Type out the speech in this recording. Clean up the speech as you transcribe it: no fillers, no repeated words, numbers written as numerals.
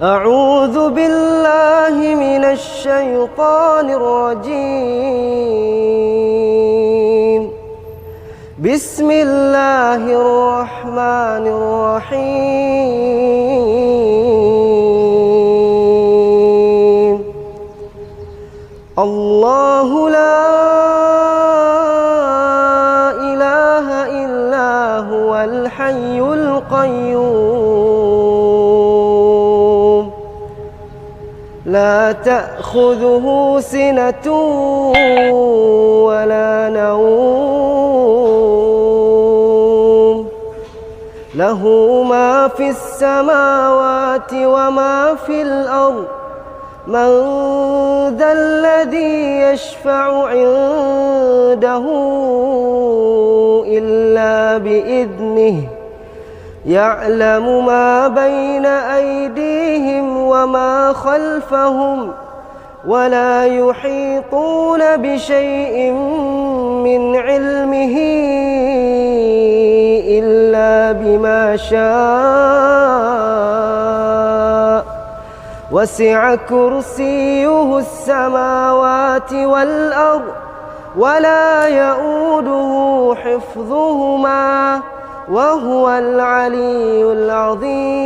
أعوذ بالله من الشيطان الرجيم. بسم الله الرحمن الرحيم. الله لا إله إلا هو الحي القيوم لا تأخذه سنة ولا نوم له ما في السماوات وما في الأرض من ذا الذي يشفع عنده إلا بإذنه يعلم ما بين أيديهم وما خلفهم ولا يحيطون بشيء من علمه إلا بما شاء وسع كرسيه السماوات والأرض ولا يؤوده حفظهما وهو العلي العظيم.